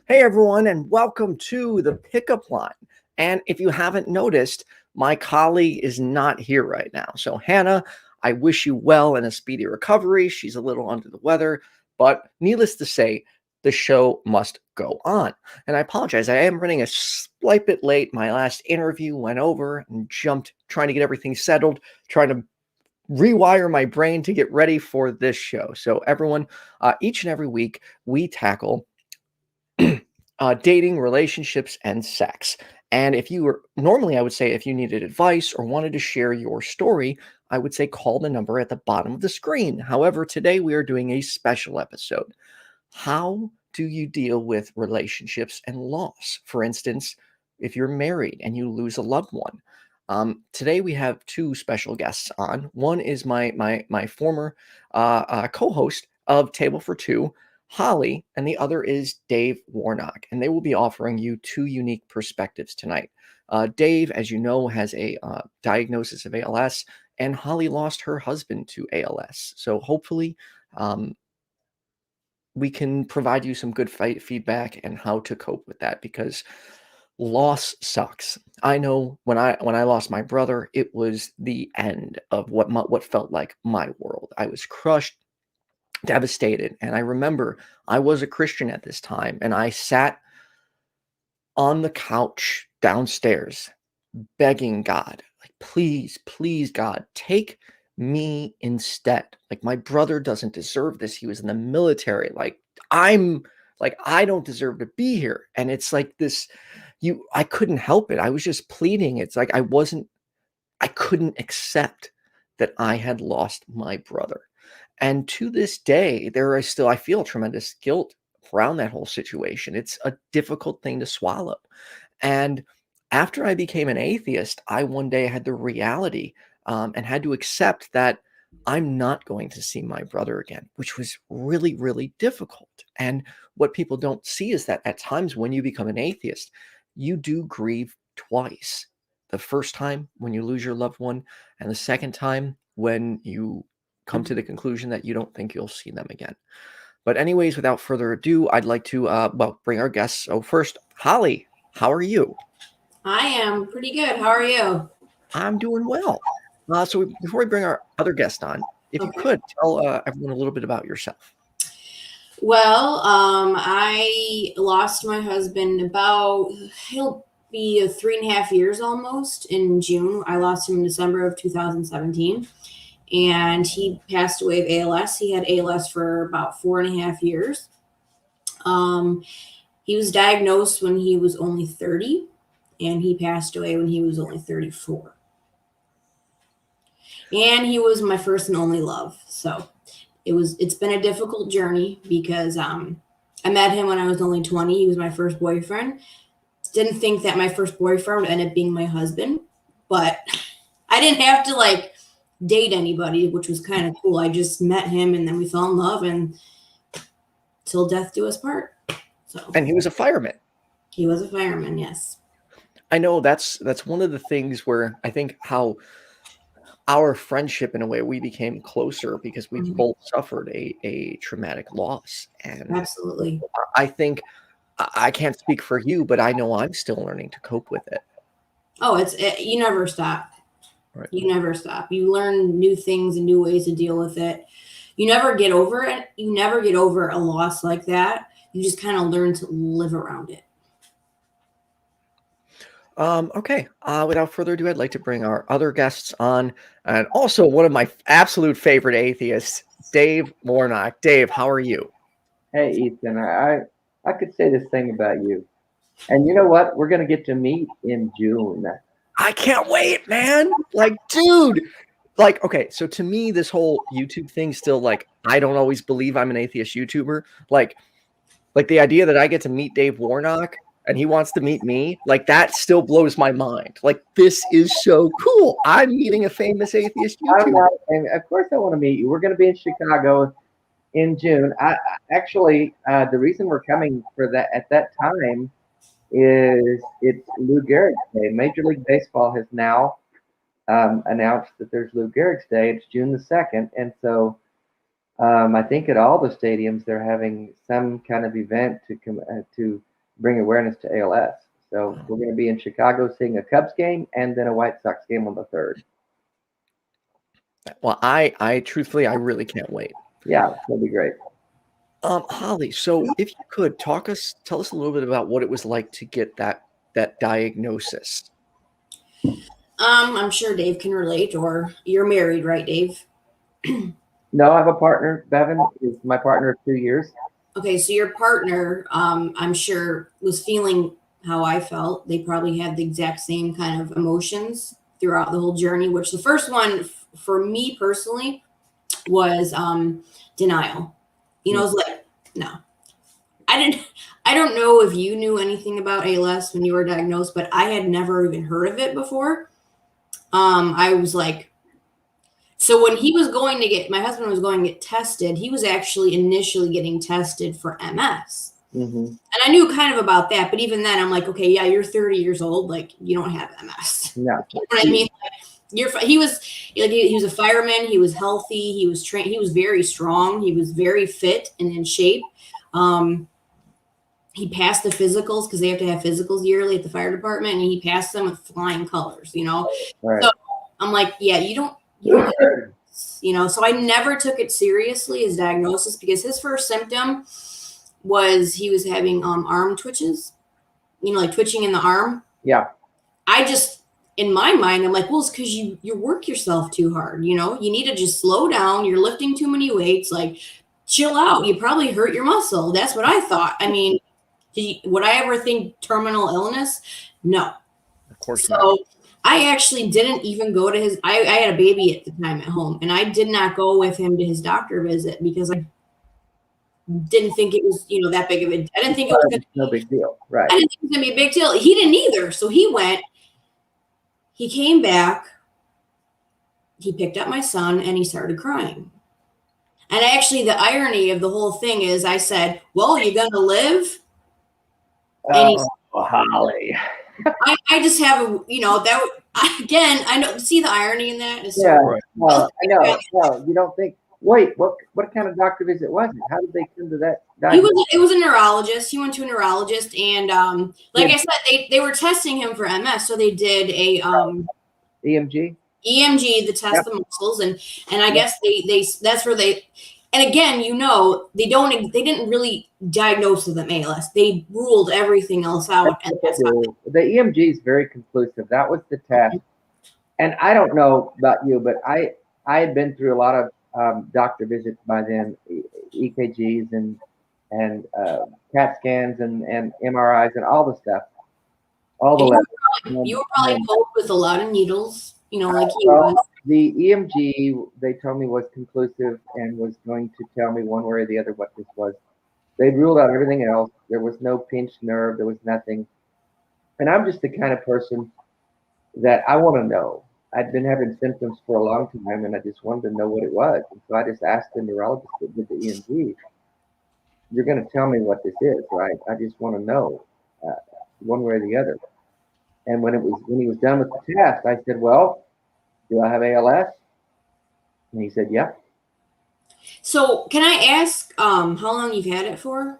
Hey everyone, and welcome to the pickup line. And if you haven't noticed, my colleague is not here right now. So Hannah, I wish you well and a speedy recovery. She's a little under the weather, but needless to say, the show must go on. And I apologize, I am running a slight bit late. My last interview went over and jumped, trying to get everything settled, trying to rewire my brain to get ready for this show. So everyone, each and every week, we tackle dating, relationships, and sex. And if you were normally, I would say if you needed advice or wanted to share your story, I would say call the number at the bottom of the screen. However, today we are doing a special episode. How do you deal with relationships and loss? For instance, if you're married and you lose a loved one. Today we have two special guests on. One is my former co-host of Table for Two, Holly, and the other is Dave Warnock, and they will be offering you two unique perspectives tonight. Dave, as you know, has a diagnosis of ALS, and Holly lost her husband to ALS. So hopefully, we can provide you some good feedback and how to cope with that, because loss sucks. I know when I lost my brother, it was the end of what felt like my world. I was crushed, devastated. And I remember I was a Christian at this time, and I sat on the couch downstairs begging God, like, please, please, God, take me instead. Like, my brother doesn't deserve this. He was in the military. I don't deserve to be here. And it's like this, I couldn't help it. I was just pleading. It's like I couldn't accept that I had lost my brother. And to this day, I feel tremendous guilt around that whole situation. It's a difficult thing to swallow. And after I became an atheist, I one day had the reality and had to accept that I'm not going to see my brother again, which was really, really difficult. And what people don't see is that at times when you become an atheist, you do grieve twice. The first time when you lose your loved one, and the second time when you come to the conclusion that you don't think you'll see them again. But anyways, without further ado, I'd like to bring our guests. So first, Holly, how are you? I am pretty good. How are you? I'm doing well. So before we bring our other guest on, if you could tell everyone a little bit about yourself. Well, I lost my husband he'll be 3.5 years almost in June. I lost him in December of 2017, and he passed away of ALS. He had ALS for about 4.5 years. He was diagnosed when he was only 30, and he passed away when he was only 34. And he was my first and only love. So it's been a difficult journey because I met him when I was only 20. He was my first boyfriend. Didn't think that my first boyfriend would end up being my husband, but I didn't have to date anybody, which was kind of cool. I just met him and then we fell in love, and till death do us part. So. And he was a fireman. He was a fireman, yes. I know that's one of the things where I think how our friendship, in a way, we became closer because we both suffered a traumatic loss. And absolutely, I think I can't speak for you, but I know I'm still learning to cope with it. Oh, you never stop. Right. You never stop. You learn new things and new ways to deal with it. You never get over it. You never get over a loss like that. You just kind of learn to live around it. Okay. Without further ado, I'd like to bring our other guests on, and also one of my absolute favorite atheists, Dave Warnock. Dave, how are you? Hey, Ethan. I could say this thing about you, and you know what? We're gonna get to meet in June. I can't wait, man. Like, dude. Like, okay, so to me, this whole YouTube thing still, like, I don't always believe I'm an atheist YouTuber. Like the idea that I get to meet Dave Warnock and he wants to meet me, like, that still blows my mind. Like, this is so cool. I'm meeting a famous atheist YouTuber. And of course I want to meet you. We're going to be in Chicago in June. Actually, the reason we're coming for that at that time is it's Lou Gehrig's Day. Major League Baseball has now announced that there's Lou Gehrig's Day. It's June the 2nd, and so I think at all the stadiums they're having some kind of event to bring awareness to ALS. So we're going to be in Chicago seeing a Cubs game and then a White Sox game on the 3rd. Well, I truthfully, I really can't wait. Yeah, it'll be great. Holly, so if you could tell us a little bit about what it was like to get that diagnosis. I'm sure Dave can relate, or you're married, right, Dave? No, I have a partner. Bevan is my partner of 2 years. Okay, so your partner, I'm sure, was feeling how I felt. They probably had the exact same kind of emotions throughout the whole journey, which the first one for me personally was denial. You know, it was like, no. I don't know if you knew anything about ALS when you were diagnosed, but I had never even heard of it before. I was like, so when he was going to get, my husband was going to get tested, he was actually initially getting tested for MS. Mm-hmm. And I knew kind of about that, but even then I'm like, okay, yeah, you're 30 years old. Like, you don't have MS. No. You know what I mean? Like, he was a fireman. He was healthy. He was trained. He was very strong. He was very fit and in shape. He passed the physicals because they have to have physicals yearly at the fire department, and he passed them with flying colors, you know? Right. So I'm like, yeah, you don't you know, so I never took it seriously, his diagnosis, because his first symptom was he was having arm twitches, you know, like twitching in the arm. Yeah. I just, in my mind, I'm like, well, it's because you work yourself too hard, you know? You need to just slow down. You're lifting too many weights. Like, chill out. You probably hurt your muscle. That's what I thought. I mean, would I ever think terminal illness? No. Of course so not. I actually didn't even go to his, I had a baby at the time at home, and I did not go with him to his doctor visit because I didn't think it was, you know, that big of a, I didn't think it was gonna, no big deal. Right. I didn't think it was going to be a big deal. He didn't either. So he went, he came back, he picked up my son, and he started crying. And actually, the irony of the whole thing is I said, well, you're going to live? And he said, Holly. I just have a, you know, that again, I know, see the irony in that? It's Yeah, right. well, I know. No, you don't think, wait, what kind of doctor visit was it? How did they come to that diagnosis? It was a neurologist. He went to a neurologist, and like I said, they were testing him for MS, so they did a EMG to test the muscles, and I guess they that's where they, and again, you know, they didn't really diagnose with them ALS. They ruled everything else out, and that's how the EMG is very conclusive. That was the test. And I don't know about you, but I had been through a lot of doctor visits by then, EKGs and CAT scans and MRIs and all the stuff. All the you were probably poked with a lot of needles, you know, like he well, was. The EMG, they told me, was conclusive and was going to tell me one way or the other what this was. They ruled out everything else. There was no pinched nerve. There was nothing. And I'm just the kind of person that I want to know. I'd been having symptoms for a long time, and I just wanted to know what it was. And so I just asked the neurologist that did the EMG, you're going to tell me what this is, right? I just want to know one way or the other. And when he was done with the test, I said, well, do I have ALS? And he said, yeah. So can I ask how long you've had it for?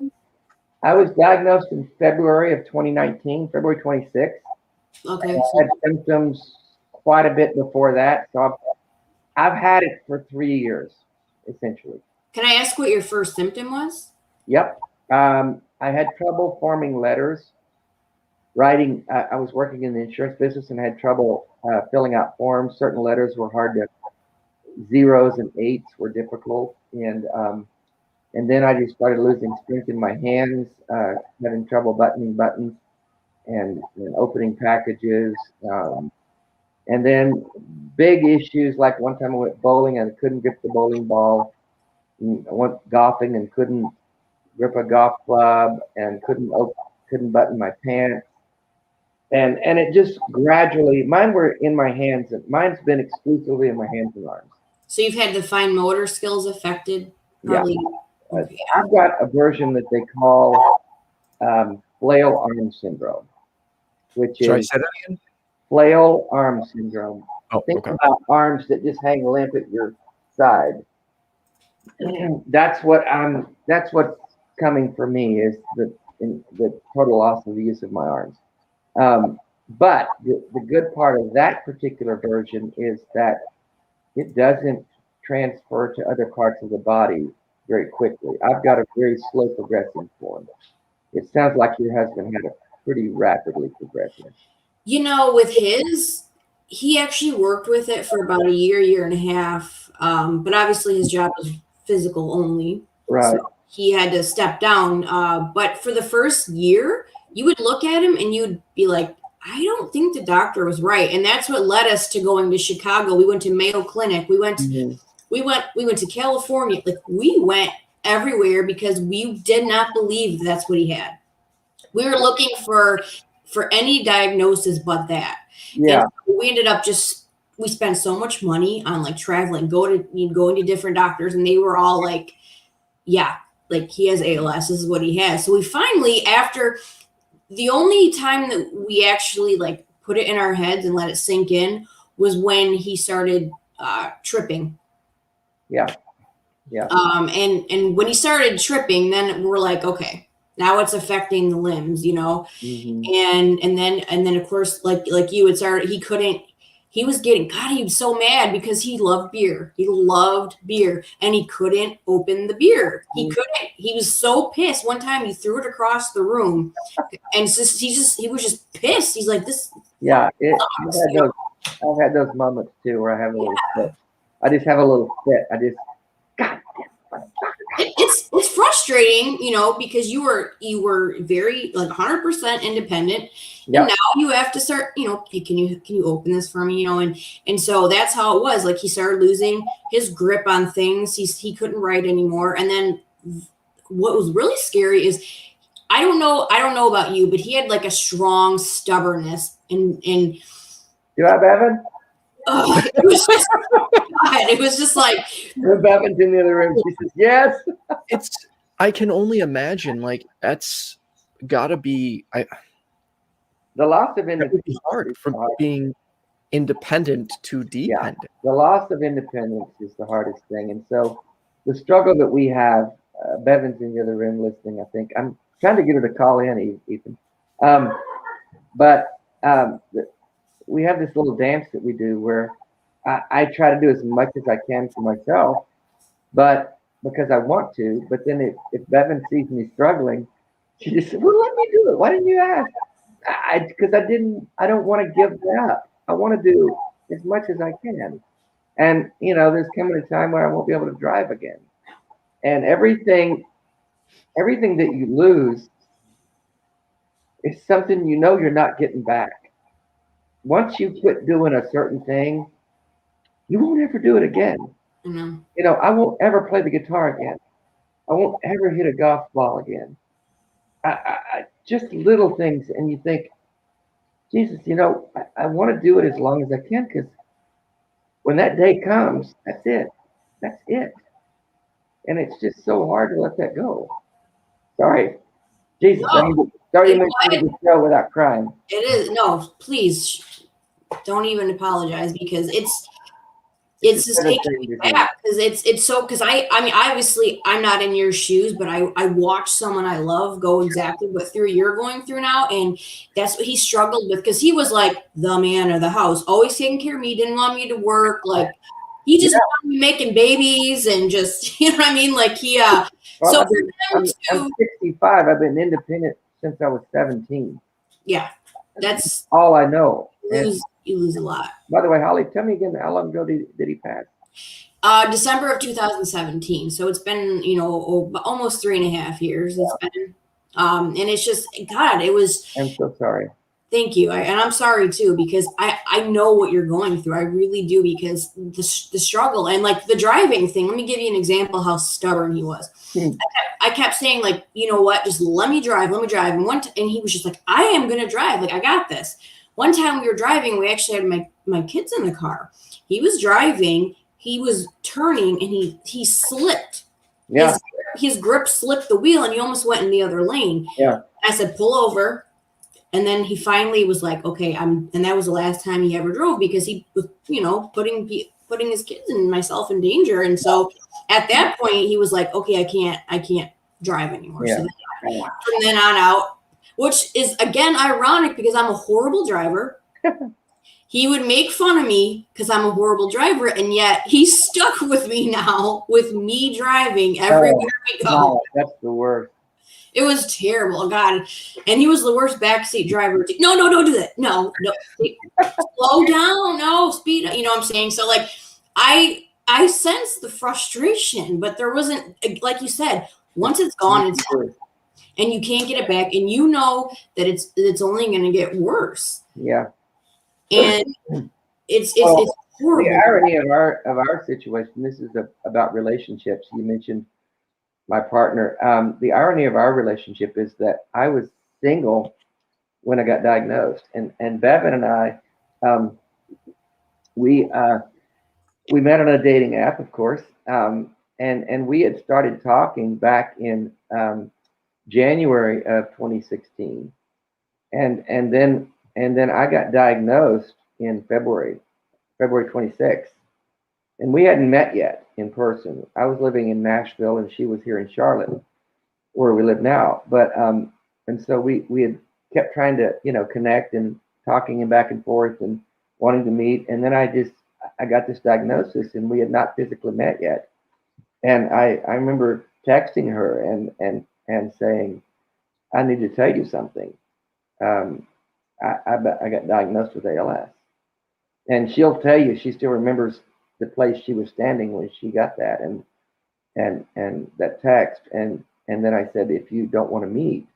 I was diagnosed in February of 2019, February 26th. Okay. I had symptoms quite a bit before that. So I've had it for 3 years, essentially. Can I ask what your first symptom was? Yep. I had trouble forming letters. Writing, I was working in the insurance business and had trouble filling out forms. Certain letters were hard to, zeros and eights were difficult. And then I just started losing strength in my hands, having trouble buttoning buttons and opening packages. And then big issues, like one time I went bowling and I couldn't grip the bowling ball. I went golfing and couldn't grip a golf club and couldn't button my pants. And it just gradually, mine were in my hands. Mine's been exclusively in my hands and arms. So you've had the fine motor skills affected? Probably. Yeah. I've got a version that they call flail arm syndrome, which is flail arm syndrome. Oh, Think about arms that just hang limp at your side. That's what's coming for me, is that in the total loss of the use of my arms. But the good part of that particular version is that it doesn't transfer to other parts of the body very quickly. I've got a very slow progressing form. It sounds like your husband had a pretty rapidly progressing. You know, with his, he actually worked with it for about a year and a half. But obviously his job was physical only. Right. So he had to step down. But for the first year, you would look at him and you'd be like, I don't think the doctor was right. And that's what led us to going to Chicago. We went to Mayo Clinic. We went to California. Like, we went everywhere because we did not believe that's what he had. We were looking for any diagnosis but that. Yeah. And we ended up we spent so much money on like traveling, going to different doctors, and they were all like, yeah, like he has ALS. This is what he has. So we finally, after the only time that we actually like put it in our heads and let it sink in was when he started tripping. Yeah. Yeah. And when he started tripping, then we're like, okay, now it's affecting the limbs, you know? Mm-hmm. And then of course, like you, it started, he was so mad because he loved beer. He loved beer and he couldn't open the beer. He was so pissed. One time he threw it across the room and he was just pissed. He's like, this. Yeah. I've had those moments too, where I have a little fit. I just have a little fit. God damn. It's frustrating, you know, because you were very like 100% independent. Yeah. And now you have to start, you know, hey, can you open this for me, you know, and so that's how it was. Like, he started losing his grip on things. He couldn't write anymore. And then what was really scary is, I don't know about you, but he had like a strong stubbornness and Do you have Evan? It was just like, Bevan's in the other room. She says, yes. I can only imagine, like, that's gotta be, the loss of that would be hard from being independent to dependent. Yeah, the loss of independence is the hardest thing. And so the struggle that we have, Bevan's in the other room listening, I think. I'm trying to get her to call in, Ethan. We have this little dance that we do where I try to do as much as I can for myself, but because I want to. But then if Bevan sees me struggling, she just said, well, let me do it. Why didn't you ask? Because I don't want to give that up. I want to do as much as I can. And, you know, there's coming a time where I won't be able to drive again. And everything that you lose is something you know you're not getting back. Once you quit doing a certain thing, you won't ever do it again. mm-hmm. You know, I won't ever play the guitar again. I won't ever hit a golf ball again. I just little things, and you think, Jesus, you know, I want to do it as long as I can, because when that day comes, that's it. That's it. And it's just so hard to let that go. Sorry. Jesus, No. sorry you made the show without crying. It is. No, please don't even apologize, because it's just taking me back, because it's so, because I mean, obviously I'm not in your shoes, but I watched someone I love go exactly what you're going through now, and that's what he struggled with, because he was like the man of the house, always taking care of me, didn't want me to work, like he just wanted me making babies and just, you know what I mean, like he well, so I'm 65. I've been independent since I was 17. Yeah, that's all I know. You lose a lot. By the way, Holly, tell me again, how long ago did he pass? December of 2017. So it's been, you know, almost 3.5 years. It's been, and it's just, God, it was. I'm so sorry. Thank you. And I'm sorry too, because I know what you're going through. I really do, because the struggle and like the driving thing. Let me give you an example how stubborn he was. I kept saying, like, you know what, just let me drive. And and he was just like, I am going to drive. Like, I got this. One time we were driving, we actually had my kids in the car. He was driving, he was turning, and he slipped. Yeah. His grip slipped the wheel, and he almost went in the other lane. Yeah. I said, pull over. And then he finally was like, okay, and that was the last time he ever drove, because he was, you know, putting his kids and myself in danger. And so at that point he was like, okay, I can't drive anymore. Yeah. So from then on out, which is, again, ironic because I'm a horrible driver. He would make fun of me because I'm a horrible driver, and yet he's stuck with me now with me driving everywhere we go. Oh, that's the worst. It was terrible, God. And he was the worst backseat driver. No, don't do that. No. Slow down. No, speed. You know what I'm saying? So, like, I sensed the frustration, but there wasn't, like you said, once it's gone, it's gone. And you can't get it back. And you know that it's only going to get worse. Yeah. And it's horrible. The irony of our situation, this is about relationships. You mentioned my partner. The irony of our relationship is that I was single when I got diagnosed, and Bevan and I, we met on a dating app, of course, and we had started talking back in January of 2016, and then I got diagnosed in February 26th. And we hadn't met yet in person. I was living in Nashville and she was here in Charlotte, where we live now. But and so we had kept trying to, connect and talking and back and forth and wanting to meet. And then I got this diagnosis and we had not physically met yet. And I remember texting her and saying, I need to tell you something. I got diagnosed with ALS. And she'll tell you she still remembers the place she was standing when she got that and that text. And then I said, if you don't want to meet,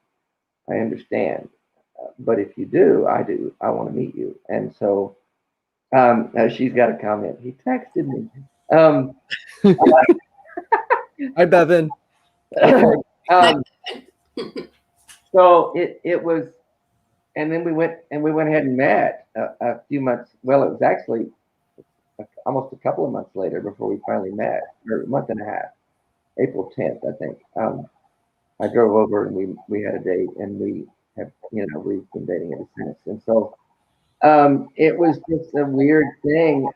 I understand. But if you do, I want to meet you. And so she's got a comment. He texted me. Hi, Bevan. So it was, and then we went ahead and met a few months. Well, it was actually almost a couple of months later before we finally met, or a month and a half, April 10th, I think. I drove over and we had a date, and we have, we've been dating ever since. And so it was just a weird thing.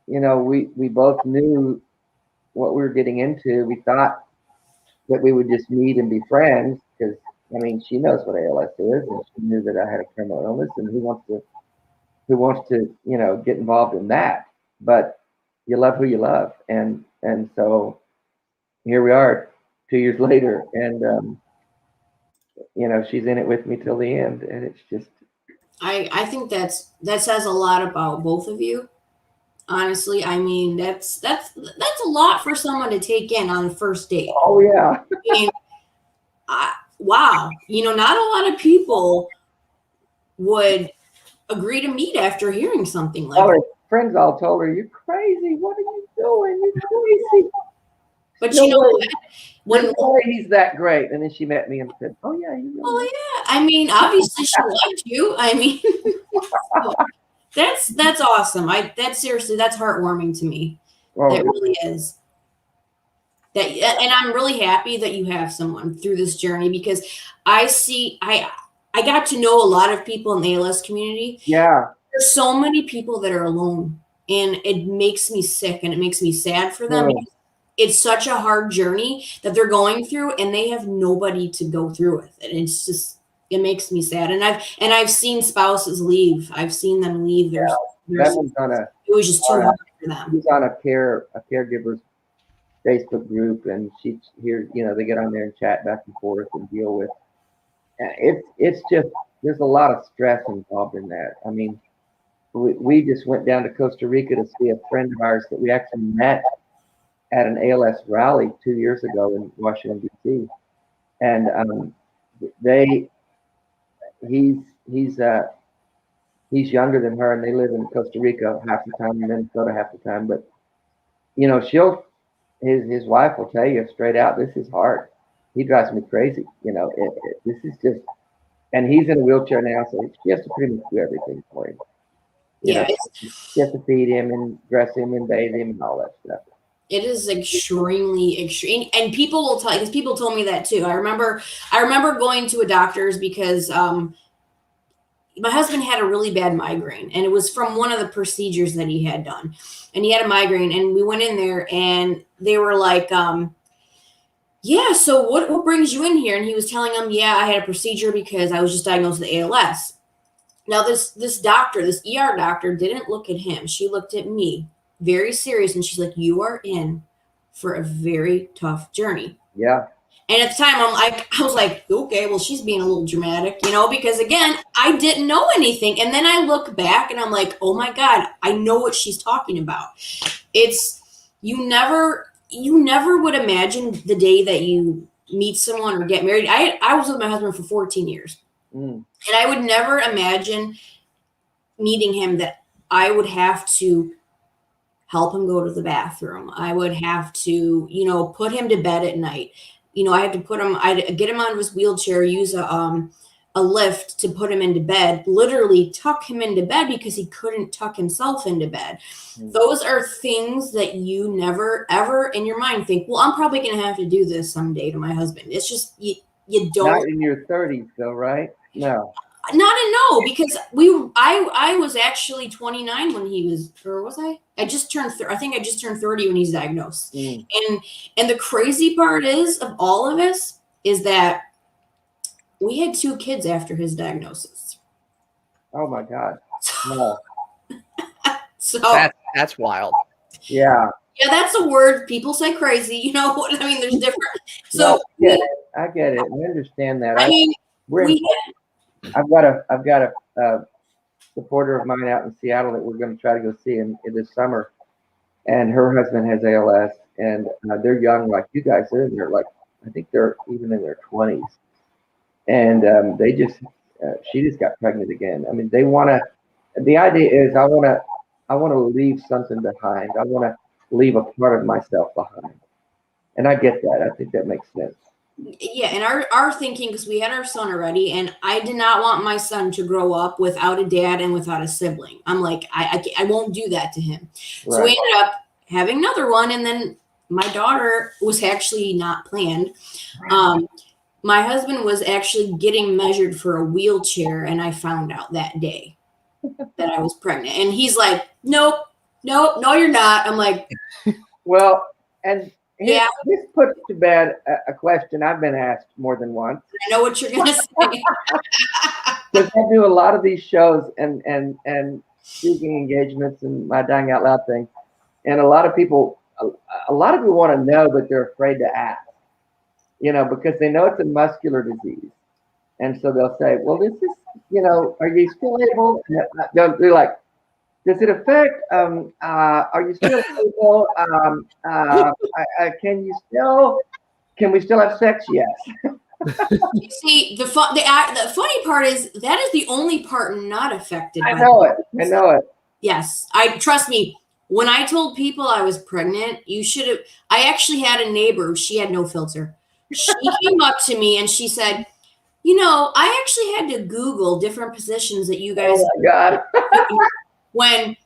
We both knew what we were getting into. We thought that we would just meet and be friends because, she knows what ALS is, and she knew that I had a terminal illness, and who wants to, get involved in that? But you love who you love, and so here we are, 2 years later, and she's in it with me till the end, and it's just. I think that says a lot about both of you. Honestly, that's a lot for someone to take in on the first date. Oh yeah. Wow. Not a lot of people would agree to meet after hearing something like that. Friends all told her, "You're crazy. What are you doing? You're crazy." But what? When he's that great, and then she met me and said, "Oh yeah, you really." Oh yeah. Obviously she liked you. That's awesome. That's heartwarming to me. Oh, it really is. And I'm really happy that you have someone through this journey, because I got to know a lot of people in the ALS community. Yeah. There's so many people that are alone, and it makes me sick and it makes me sad for them. Because it's such a hard journey that they're going through, and they have nobody to go through with it. It's just, it makes me sad. And I've seen spouses leave. I've seen them leave. It was just too hard for them. He's on a caregiver's Facebook group, and she's here, they get on there and chat back and forth and deal with. It's just, there's a lot of stress involved in that. We just went down to Costa Rica to see a friend of ours that we actually met at an ALS rally 2 years ago in Washington, D.C. And he's younger than her, and they live in Costa Rica half the time, and Minnesota half the time. But his wife will tell you straight out, this is hard. He drives me crazy. This is just, and he's in a wheelchair now, so she has to pretty much do everything for him. She has to feed him and dress him and bathe him and all that stuff. It is extremely extreme, and people will tell you, because people told me that too. I remember going to a doctor's because my husband had a really bad migraine, and it was from one of the procedures that he had done, and he had a migraine, and we went in there, and they were like, yeah, so what brings you in here? And he was telling him, yeah, I had a procedure because I was just diagnosed with ALS. Now this doctor, this ER doctor, didn't look at him. She looked at me, very serious, and she's like, you are in for a very tough journey. Yeah. And at the time, I was like, okay, well, she's being a little dramatic, because again, I didn't know anything. And then I look back and I'm like, oh my God, I know what she's talking about. It's, you never would imagine the day that you meet someone or get married. I was with my husband for 14 years. And I would never imagine meeting him that I would have to help him go to the bathroom. I would have to, put him to bed at night. I had to I'd get him out of his wheelchair, use a lift to put him into bed, literally tuck him into bed because he couldn't tuck himself into bed. Those are things that you never, ever in your mind think, well, I'm probably going to have to do this someday to my husband. It's just, you don't. Not in your 30s though, right? No. Because I was actually 29 when he was, or was I? I think I just turned 30 when he's diagnosed. And the crazy part of all of this is that we had 2 kids after his diagnosis. Oh my God. No. So that's wild. Yeah. Yeah, that's a word people say crazy. You know what I mean? There's different. So no, I get it. I understand that. I've got a supporter of mine out in Seattle that we're going to try to go see in this summer, and her husband has ALS, and they're young like you guys. They're in their I think they're even in their 20s, and she just got pregnant again. I mean, they want to. The idea is I want to leave something behind. I want to leave a part of myself behind, and I get that. I think that makes sense. Yeah, and our thinking, because we had our son already, and I did not want my son to grow up without a dad and without a sibling. I'm like, I won't do that to him. Right. So we ended up having another one, and then my daughter was actually not planned. My husband was actually getting measured for a wheelchair, and I found out that day that I was pregnant. And he's like, no, you're not. I'm like, well, and yeah. This puts to bed a question I've been asked more than once. I know what you're going to say. Because I do a lot of these shows and speaking engagements and my Dying Out Loud thing. And a lot of people want to know, but they're afraid to ask, because they know it's a muscular disease. And so they'll say, well, this is, are you still able? They're like, does it affect, are you still able, can we still have sex? Yes. See, the funny part is that is the only part not affected. I know it. Yes. Trust me, when I told people I was pregnant, I actually had a neighbor, she had no filter. She came up to me and she said, I actually had to Google different positions that you guys. Oh my God.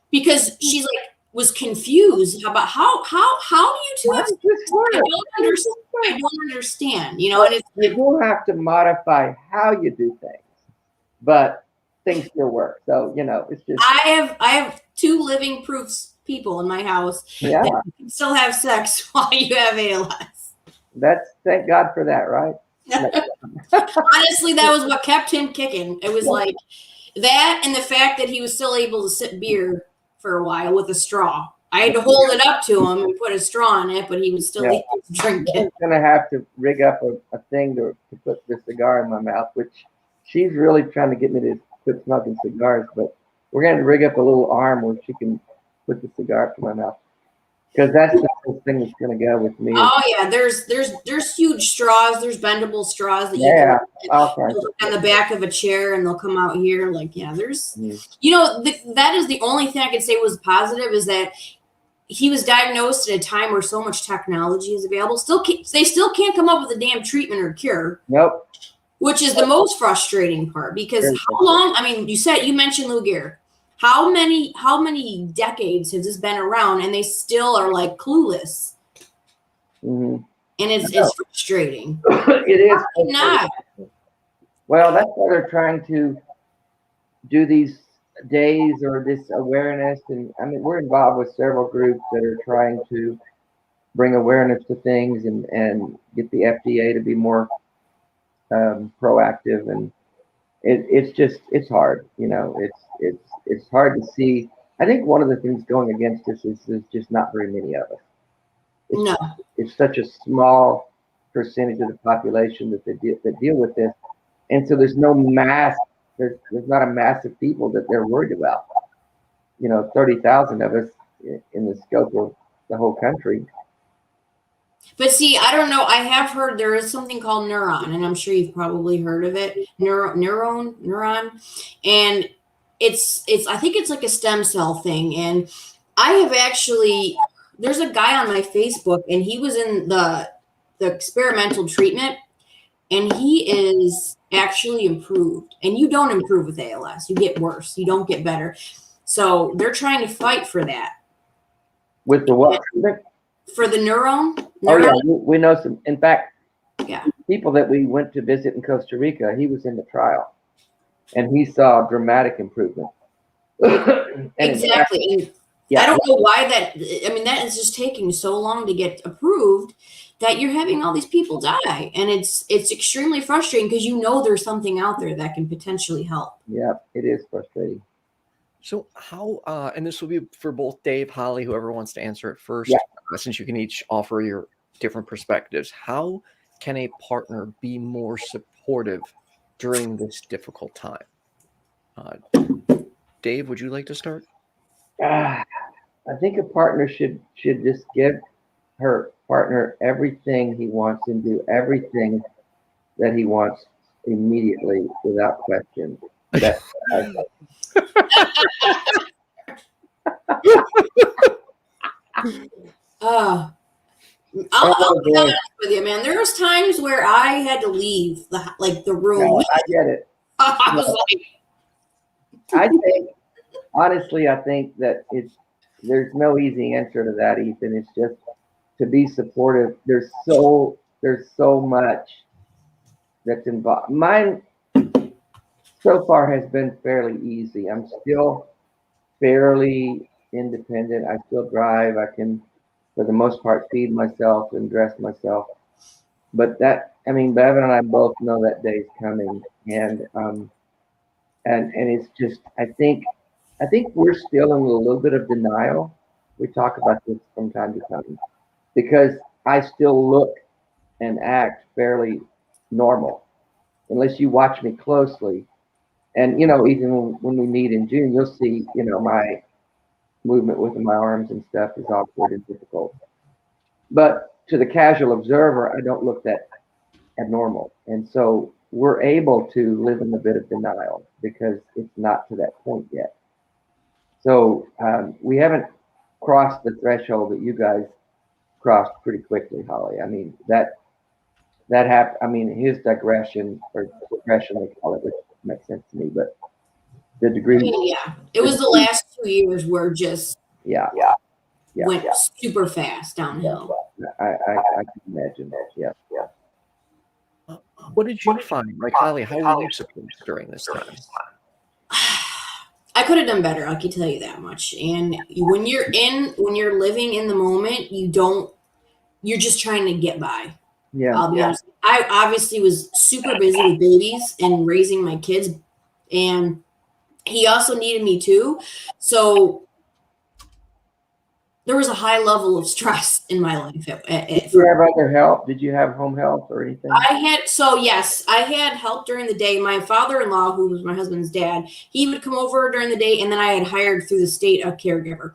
Because she's was confused about how do you two have this work? I don't understand, and you do have to modify how you do things, but things still work. So it's just I have 2 living proofs people in my house that can still have sex while you have ALS. Thank God for that, right? Honestly, that was what kept him kicking. It was like that, and the fact that he was still able to sip beer for a while with a straw. I had to hold it up to him and put a straw in it, but he was still able to drink it. I'm going to have to rig up a thing to put the cigar in my mouth, which she's really trying to get me to quit smoking cigars, but we're going to rig up a little arm where she can put the cigar up to my mouth. Because that's the first thing that's going to go with me. Oh yeah, there's huge straws. There's bendable straws that you can put on the back of a chair, and they'll come out here. There's, that is the only thing I could say was positive is that he was diagnosed at a time where so much technology is available. They still can't come up with a damn treatment or cure. Nope. Which is the most frustrating part because how long? I mean, you mentioned Lou Gehrig. How many decades has this been around and they still are clueless? Mm-hmm. And it's frustrating. It is. Not. Well, that's why they're trying to do these days or this awareness. And I mean, we're involved with several groups that are trying to bring awareness to things and get the FDA to be more proactive. And it's hard, you know, it's hard to see. I think one of the things going against us is there's just not very many of us. No. It's such a small percentage of the population that deal with this, and so there's no mass. There's not a mass of people that they're worried about. You know, 30,000 of us in the scope of the whole country. But see, I don't know. I have heard there is something called Neuron, and I'm sure you've probably heard of it. Neuron, and it's. I think it's like a stem cell thing. And I have actually. There's a guy on my Facebook, and he was in the experimental treatment, and he is actually improved. And you don't improve with ALS; you get worse. You don't get better. So they're trying to fight for that. With the what? For the neuron? Oh yeah, we know some. In fact, yeah, people that we went to visit in Costa Rica, he was in the trial, and he saw dramatic improvement. Exactly. Yeah. I don't know why that. I mean, that is just taking so long to get approved that you're having all these people die, and it's extremely frustrating because you know there's something out there that can potentially help. Yeah, it is frustrating. So how, and this will be for both Dave, Holly, whoever wants to answer it first, since you can each offer your different perspectives. How can a partner be more supportive during this difficult time? Dave, would you like to start? I think a partner should just give her partner everything he wants and do everything that he wants immediately without question. I'll be honest with you, man. There was times where I had to leave the room. No, I get it. I was like, I think that there's no easy answer to that, Ethan. It's just to be supportive. There's so much that's involved. Mine so far has been fairly easy. I'm still fairly independent. I still drive. I can, for the most part, feed myself and dress myself. But Bevan and I both know that day's coming, and it's just, I think we're still in a little bit of denial. We talk about this from time to time because I still look and act fairly normal, unless you watch me closely. And, you know, even when we meet in June, you'll see, you know, my movement with my arms and stuff is awkward and difficult. But to the casual observer, I don't look that abnormal. And so we're able to live in a bit of denial because it's not to that point yet. So we haven't crossed the threshold that you guys crossed pretty quickly, Holly. I mean, that happened. I mean, his digression or progression, they call it, which makes sense to me, but the degree. It was the last 2 years where just went super fast downhill. I can imagine that. Yeah. What did you find? Like, Holly, how were you supported during this time? I could have done better. I can tell you that much. And when you're living in the moment, you're just trying to get by. Yeah. I'll be honest. I obviously was super busy with babies and raising my kids, and he also needed me too. So there was a high level of stress in my life. Did you have other help? Did you have home help or anything? Yes, I had help during the day. My father-in-law, who was my husband's dad, he would come over during the day, and then I had hired through the state a caregiver.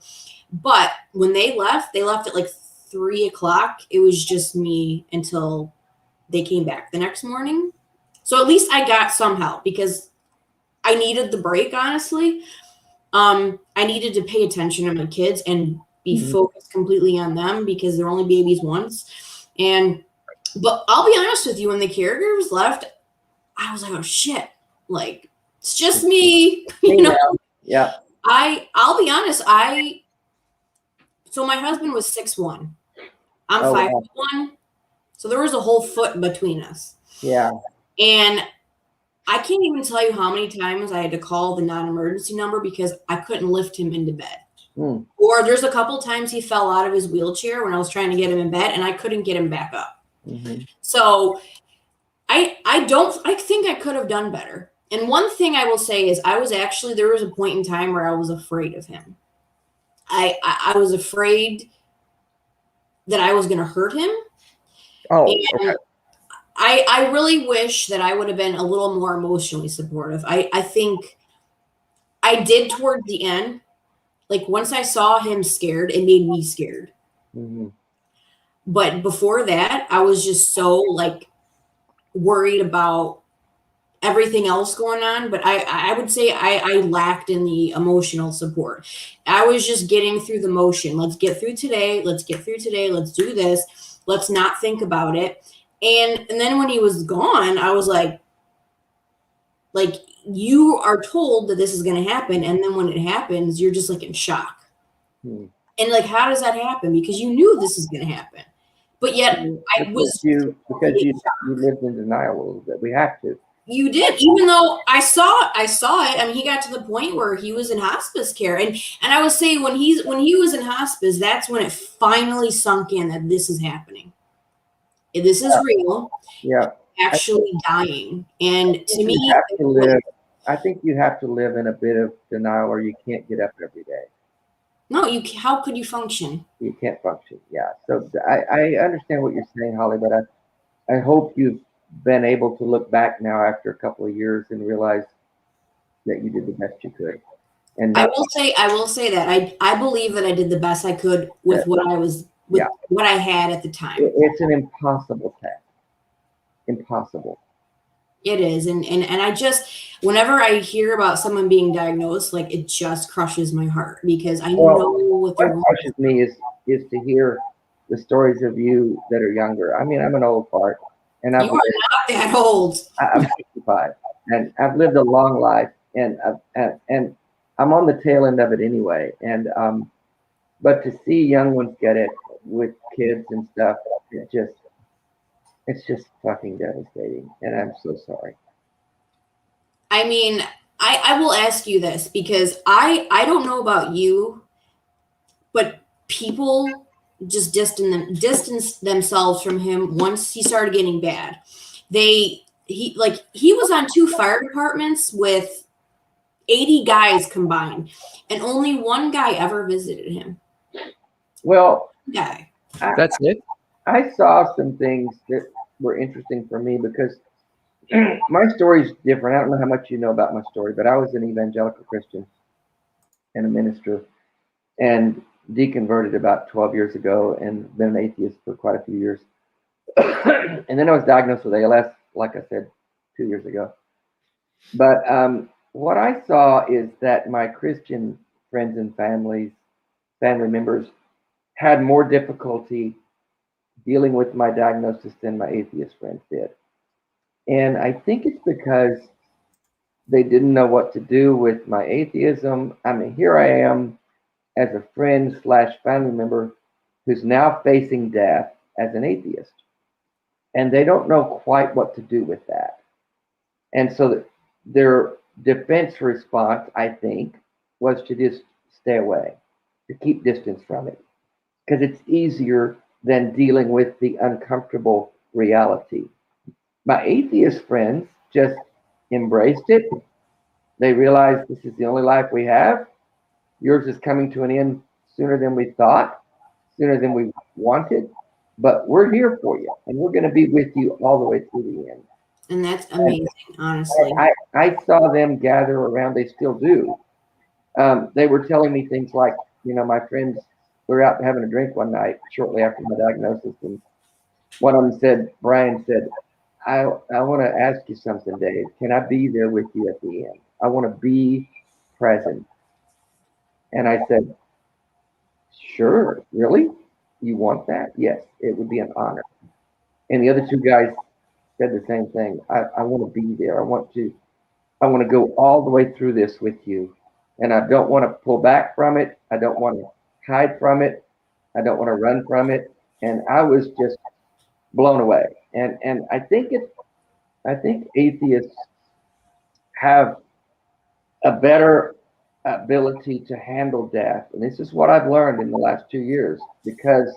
But when they left at like 3:00. It was just me until they came back the next morning. So at least I got some help because I needed the break, honestly. I needed to pay attention to my kids and be focused completely on them because they're only babies once. But I'll be honest with you, when the caregivers left, I was like, oh shit, like it's just me, you know? Yeah. I'll be honest. So my husband was 6'1". I'm 5'1", so there was a whole foot between us. Yeah. And I can't even tell you how many times I had to call the non-emergency number because I couldn't lift him into bed. Or there's a couple times he fell out of his wheelchair when I was trying to get him in bed, and I couldn't get him back up. So I think I could have done better. And one thing I will say is there was a point in time where I was afraid of him. I was afraid that I was going to hurt him. Oh, and okay. I really wish that I would have been a little more emotionally supportive. I think I did toward the end. Like once I saw him scared, it made me scared. But before that, I was just so like worried about everything else going on. But I would say I lacked in the emotional support. I was just getting through the motion. Let's get through today. Let's get through today. Let's do this. Let's not think about it. And then when he was gone, I was like, you are told that this is going to happen. And then when it happens, you're just like in shock. And like, how does that happen? Because you knew this is going to happen. But yet because you lived in denial a little bit. We have to. You did, even though I saw it. I mean, he got to the point where he was in hospice care. And I would say when he was in hospice, that's when it finally sunk in that this is happening. This is real. Yeah. Actually dying. And to me, I think you have to live in a bit of denial or you can't get up every day. No, how could you function? You can't function. Yeah. So I understand what you're saying, Holly, but I hope you've been able to look back now after a couple of years and realize that you did the best you could. And I will say that I believe that I did the best I could with what I had at the time. It's an impossible task. Impossible. It is. And I just, whenever I hear about someone being diagnosed, like it just crushes my heart because I know what crushes me is to hear the stories of you that are younger. I mean, I'm an old fart. And you are not that old. I'm 65 and I've lived a long life and I'm on the tail end of it anyway. And, but to see young ones get it with kids and stuff, it's just fucking devastating. And I'm so sorry. I mean, I will ask you this because I don't know about you, but people just distanced themselves from him once he started getting bad. He was on 2 fire departments with 80 guys combined, and only one guy ever visited him. Well, that's it. I saw some things that were interesting for me because my story is different. I don't know how much you know about my story, but I was an evangelical Christian and a minister and deconverted about 12 years ago and been an atheist for quite a few years. And then I was diagnosed with ALS, like I said, 2 years ago. But what I saw is that my Christian friends and family members had more difficulty dealing with my diagnosis than my atheist friends did. And I think it's because they didn't know what to do with my atheism. I mean, here I am as a friend / family member who's now facing death as an atheist. And they don't know quite what to do with that. And so their defense response, I think, was to just stay away, to keep distance from it. Because it's easier than dealing with the uncomfortable reality. My atheist friends just embraced it. They realized this is the only life we have. Yours is coming to an end sooner than we thought, sooner than we wanted, but we're here for you, and we're going to be with you all the way through the end. And that's amazing, honestly. I saw them gather around. They still do. They were telling me things like, my friends were out having a drink one night shortly after my diagnosis, and one of them Brian said, I want to ask you something, Dave. Can I be there with you at the end? I want to be present. And I said, sure, really? You want that? Yes, it would be an honor. And the other 2 guys said the same thing. I want to be there. I want to go all the way through this with you. And I don't want to pull back from it. I don't want to hide from it. I don't want to run from it. And I was just blown away. And I think atheists have a better ability to handle death. And this is what I've learned in the last 2 years, because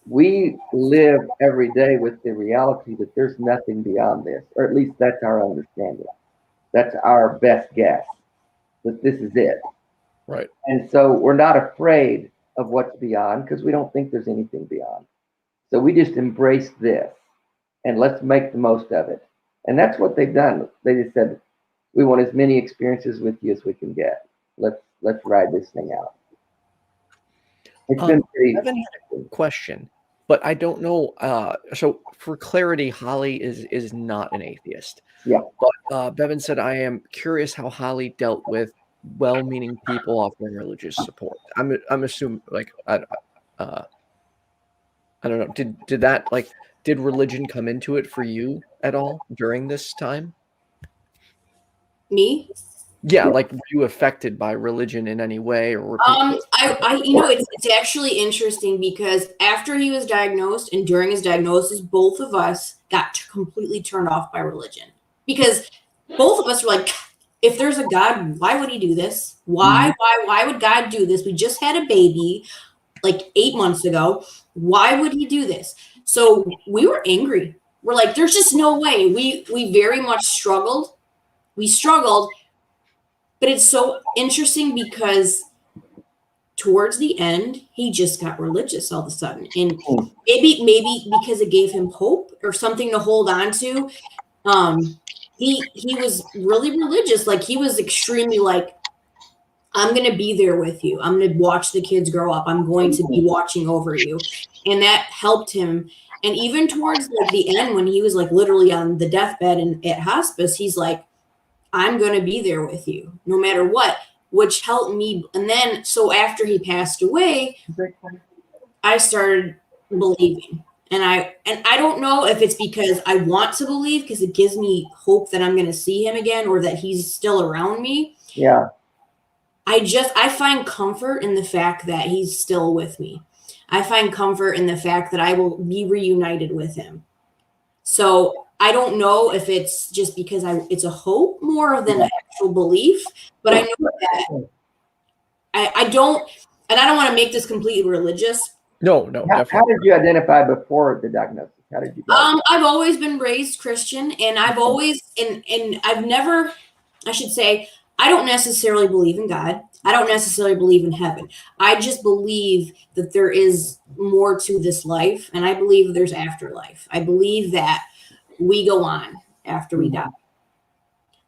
we live every day with the reality that there's nothing beyond this, or at least that's our understanding. That's our best guess, that this is it. Right. And so we're not afraid of what's beyond, because we don't think there's anything beyond. So we just embrace this and let's make the most of it. And that's what they've done. They just said, we want as many experiences with you as we can get. Let's ride this thing out. It's been pretty. Evan had a question, but I don't know. So for clarity, Holly is not an atheist. Yeah. But Bevan said, I am curious how Holly dealt with well-meaning people offering religious support. I'm assuming, like, I don't know. Did religion come into it for you at all during this time? Me? Yeah, like, were you affected by religion in any way, or were people... It's actually interesting because after he was diagnosed and during his diagnosis, both of us got completely turned off by religion, because both of us were like, if there's a God, why would he do this? Why would God do this? We just had a baby like 8 months ago. Why would he do this? So we were angry. We're like, there's just no way. We very much struggled. We struggled. But it's so interesting because towards the end, he just got religious all of a sudden. And maybe because it gave him hope or something to hold on to. He was really religious. Like, he was extremely like, I'm going to be there with you. I'm going to watch the kids grow up. I'm going to be watching over you. And that helped him. And even towards like the end, when he was like literally on the deathbed and at hospice, he's like, I'm going to be there with you no matter what, which helped me. And then, so after he passed away, I started believing. And I don't know if it's because I want to believe, because it gives me hope that I'm going to see him again or that he's still around me. Yeah. I find comfort in the fact that he's still with me. I find comfort in the fact that I will be reunited with him. So I don't know if it's just because it's a hope more than an actual belief, but I know that I don't, and I don't want to make this completely religious. No. How did you identify before the diagnosis? How did you? I've always been raised Christian, and I've always, and I've never, I should say, I don't necessarily believe in God. I don't necessarily believe in heaven. I just believe that there is more to this life, and I believe there's afterlife. I believe that we go on after we die.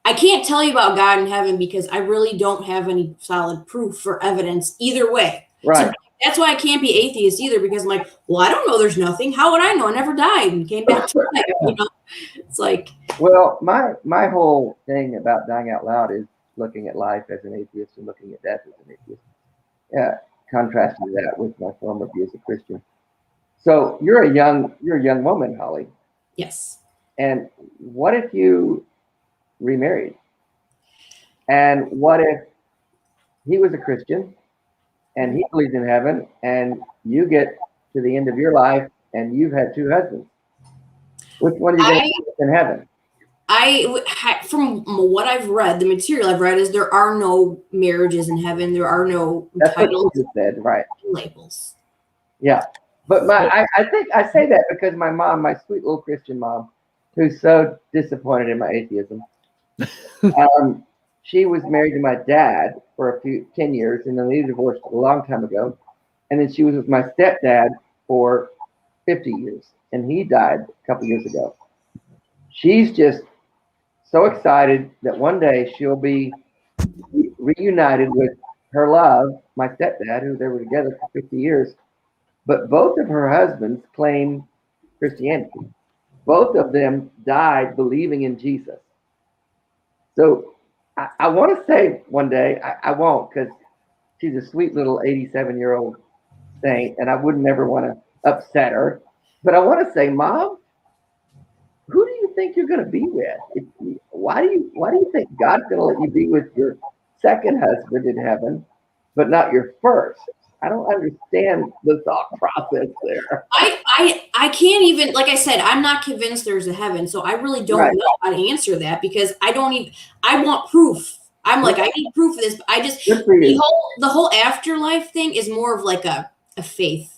I can't tell you about God in heaven because I really don't have any solid proof or evidence either way. Right. So that's why I can't be atheist either, because I'm like, well, I don't know. There's nothing. How would I know? I never died and came back to life. You know, it's like. Well, my whole thing about dying out loud is looking at life as an atheist and looking at death as an atheist. Yeah, contrasting that with my former view as a Christian. So you're a young woman, Holly. Yes. And what if you remarried? And what if he was a Christian and he believes in heaven, and you get to the end of your life and you've had two husbands? Which one are you going to in heaven? From what I've read, the material I've read is there are no marriages in heaven. There are no titles. What you said, right? Labels. Yeah. But I think I say that because my mom, my sweet little Christian mom, who's so disappointed in my atheism, she was married to my dad for 10 years, and then they divorced a long time ago. And then she was with my stepdad for 50 years, and he died a couple years ago. She's just so excited that one day she'll be reunited with her love, my stepdad, who they were together for 50 years. But both of her husbands claim Christianity. Both of them died believing in Jesus. So I want to say one day, I won't, because she's a sweet little 87-year-old saint, and I would never want to upset her. But I want to say, Mom, who do you think you're going to be with? Why do you think God's going to let you be with your second husband in heaven, but not your first? I don't understand the thought process there. I can't even, like I said, I'm not convinced there's a heaven, so I really don't know how to answer that, because I want proof. I'm like, I need proof of this. But I just Good for you. the whole afterlife thing is more of like a faith.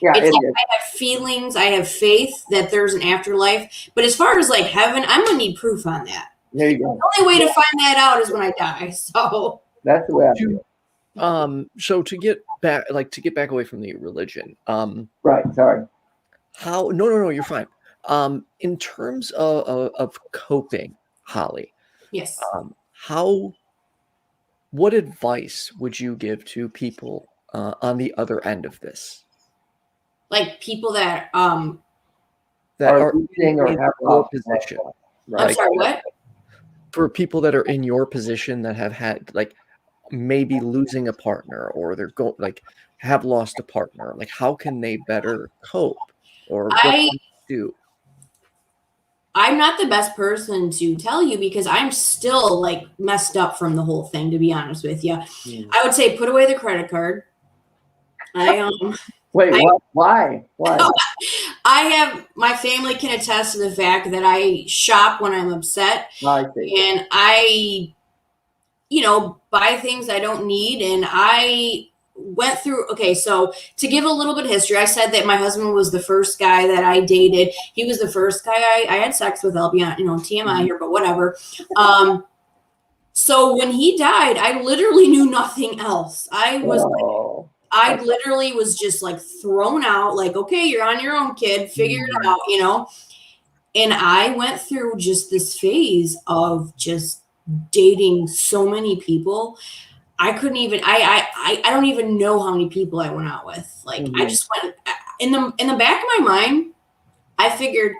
Yeah, It's it like is. I have feelings, I have faith that there's an afterlife. But as far as like heaven, I'm gonna need proof on that. There you go. The only way to find that out is when I die. So That's the way I feel. So to get back away from the religion, Right. Sorry. no, you're fine. In terms of coping, Holly, yes. What advice would you give to people on the other end of this? Like people that That Are are losing or in have your lost position. Right. I'm sorry, what? For people that are in your position that have had like maybe losing a partner, or they're have lost a partner, like how can they better cope, or what can they do? I'm not the best person to tell you because I'm still like messed up from the whole thing, to be honest with you. I would say put away the credit card. Wait, what? Why? I have, my family can attest to the fact that I shop when I'm upset. I see. And I, buy things I don't need. And I went through, okay, so to give a little bit of history, I said that my husband was the first guy that I dated. He was the first guy I had sex with. I'll be on, TMI here, but whatever. So when he died, I literally knew nothing else. I literally was just like thrown out, like, okay, you're on your own, kid, figure it out, And I went through just this phase of just dating so many people. I couldn't even, I don't even know how many people I went out with. Like, I just went in the back of my mind, I figured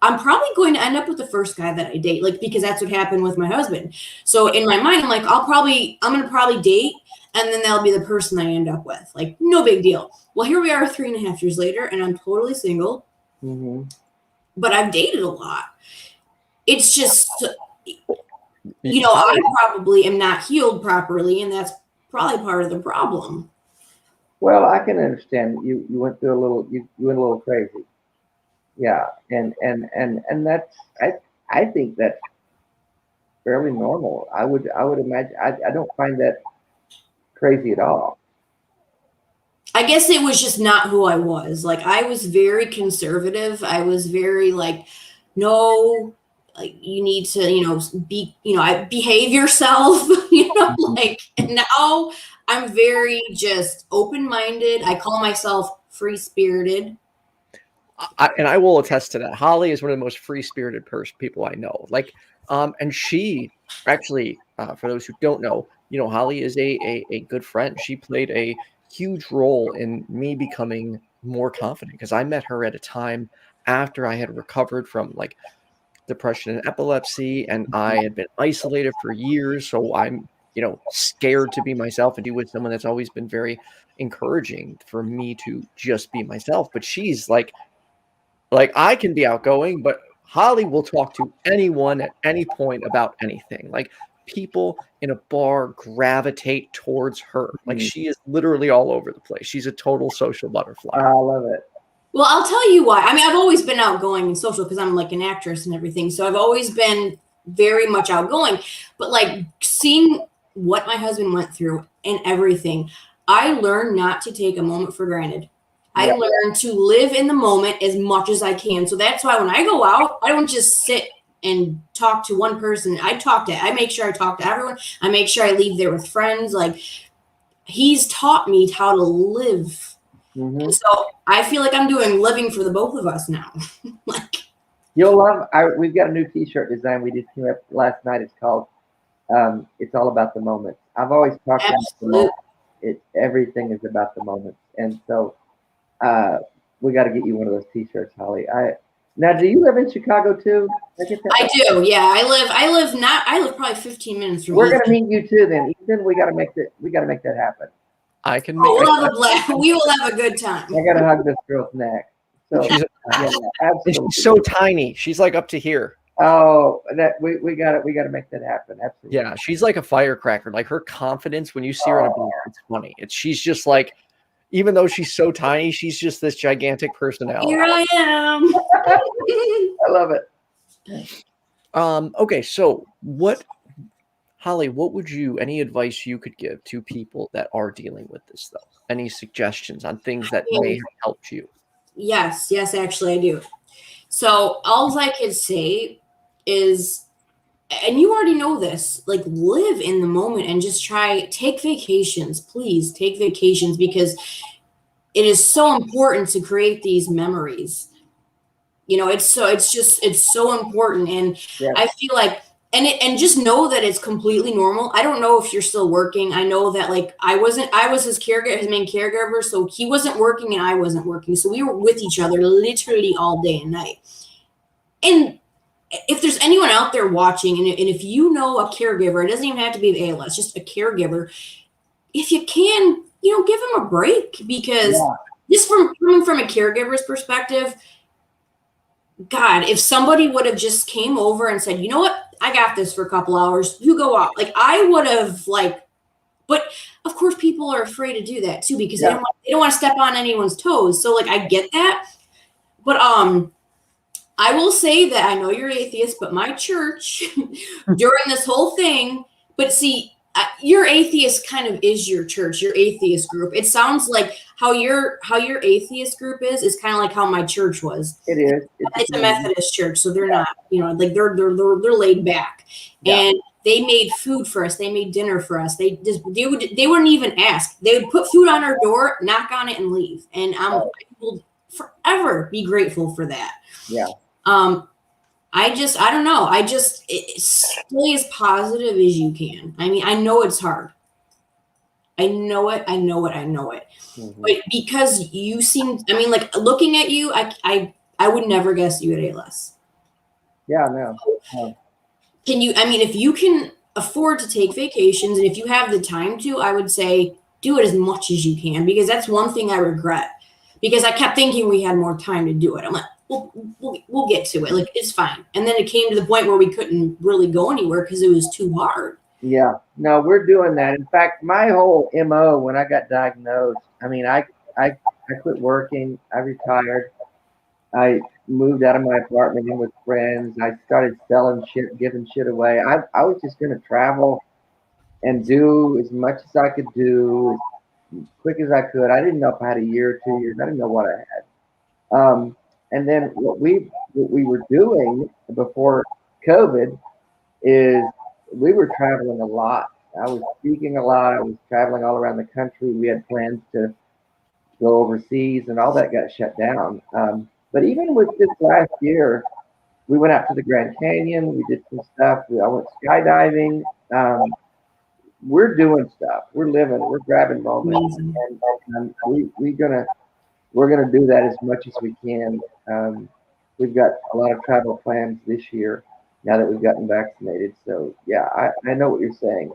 I'm probably going to end up with the first guy that I date, like, because that's what happened with my husband. So in my mind, I'm like, I'm going to probably date, and then that'll be the person I end up with. Like, no big deal. Well, here we are 3.5 years later, and I'm totally single. But I've dated a lot. It's just, I probably am not healed properly, and that's probably part of the problem. Well, I can understand you went through a little, you went a little crazy. Yeah, and that's, I think that's fairly normal. I would imagine. I don't find that crazy at all. I guess it was just not who I was. Like, I was very conservative. I was very like, no, like, you need to, behave yourself, like, and now I'm very just open-minded. I call myself free-spirited. And I will attest to that. Holly is one of the most free-spirited people I know. Like, and she actually, for those who don't know, Holly is a good friend. She played a huge role in me becoming more confident, because I met her at a time after I had recovered from like depression and epilepsy, and I had been isolated for years. So I'm, scared to be myself and be with someone that's always been very encouraging for me to just be myself. But she's like I can be outgoing, but Holly will talk to anyone at any point about anything. Like, people in a bar gravitate towards her. Like, she is literally all over the place. She's a total social butterfly. I love it. Well, I'll tell you why. I mean, I've always been outgoing and social because I'm like an actress and everything. So I've always been very much outgoing. But like, seeing what my husband went through and everything, I learned not to take a moment for granted. I learned to live in the moment as much as I can. So that's why when I go out, I don't just sit and talk to one person. I make sure I talk to everyone. I make sure I leave there with friends. Like, he's taught me how to live. And so I feel like I'm doing living for the both of us now. Like, you'll love. We've got a new T-shirt design we just came up last night. It's called "It's All About the Moments." I've always talked about the moment. Everything is about the moments, and so we got to get you one of those T-shirts, Holly. Now, do you live in Chicago too? I do. Yeah, I live probably 15 minutes from. We're gonna meet you too, then, Ethan. We gotta make that happen. I can. We will have a good time. I gotta hug this girl's neck. So absolutely. She's so tiny. She's like up to here. Oh, we gotta make that happen. Absolutely. Yeah, she's like a firecracker. Like, her confidence when you see her in a bar, it's funny. She's just like, even though she's so tiny, she's just this gigantic personality. Here I am. I love it. Okay, so Holly, any advice you could give to people that are dealing with this though? Any suggestions on things that may have helped you? Yes, actually I do. So all I could say is, and you already know this, like live in the moment and just take vacations. Please take vacations, because it is so important to create these memories. It's so important. And Yeah. I feel like, and just know that it's completely normal. I don't know if you're still working. I know that like I was his main caregiver. So he wasn't working and I wasn't working. So we were with each other literally all day and night. And if there's anyone out there watching, and if you know a caregiver, it doesn't even have to be the ALS, just a caregiver. If you can, give them a break, because just coming from a caregiver's perspective, God, if somebody would have just came over and said, you know what, I got this for a couple hours, you go out. Like I would have but of course people are afraid to do that too, because they don't want to step on anyone's toes. So like, I get that. But, I will say that I know you're atheist, but my church during this whole thing, but see, your atheist kind of is your church, your atheist group. It sounds like how your atheist group is kind of like how my church was. It is. It's a Methodist church, so they're not, like they're laid back, and they made food for us. They made dinner for us. They wouldn't even ask. They would put food on our door, knock on it, and leave. And I will forever be grateful for that. Yeah. I don't know. Stay as positive as you can. I mean, I know it's hard. I know it. Mm-hmm. But because you seem, I mean, like looking at you, I would never guess you at ALS. Yeah, no. Can you, I mean, if you can afford to take vacations and if you have the time to, I would say do it as much as you can, because that's one thing I regret, because I kept thinking we had more time to do it. I'm like, we'll get to it. Like, it's fine. And then it came to the point where we couldn't really go anywhere because it was too hard. Yeah, no, we're doing that. In fact, my whole MO when I got diagnosed, I mean, I quit working. I retired. I moved out of my apartment in with friends. I started selling shit, giving shit away. I was just going to travel and do as much as I could do, as quick as I could. I didn't know if I had a year or 2 years. I didn't know what I had. And then what we were doing before COVID is we were traveling a lot. I was speaking a lot. I was traveling all around the country. We had plans to go overseas, and all that got shut down. But even with this last year, we went out to the Grand Canyon. We did some stuff. I went skydiving. We're doing stuff. We're living. We're grabbing moments, and we're gonna do that as much as we can. We've got a lot of travel plans this year now that we've gotten vaccinated. So yeah, I know what you're saying.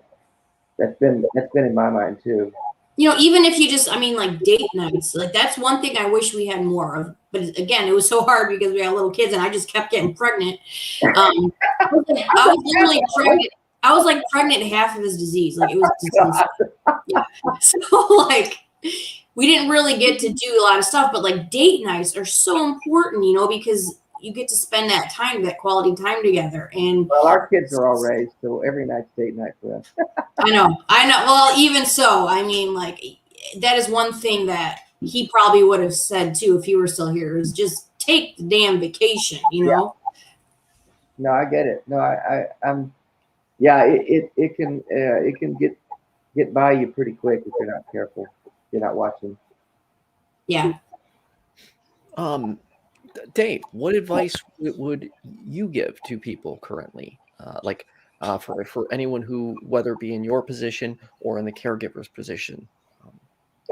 That's been in my mind too. Even if you just, I mean, like date nights, like that's one thing I wish we had more of. But again, it was so hard because we had little kids and I just kept getting pregnant. I was literally pregnant. I was like pregnant half of his disease. Like it was disease. Yeah. So like we didn't really get to do a lot of stuff, but like date nights are so important, because you get to spend that quality time together. And well, our kids are all raised, so every night's date night for us. I know. Well, even so, I mean, like that is one thing that he probably would have said too if he were still here, is just take the damn vacation, Yeah. No, I get it. No, I'm. Yeah, it can get by you pretty quick if you're not careful. If you're not watching. Yeah. Dave, what advice would you give to people currently, for anyone who, whether it be in your position or in the caregiver's position?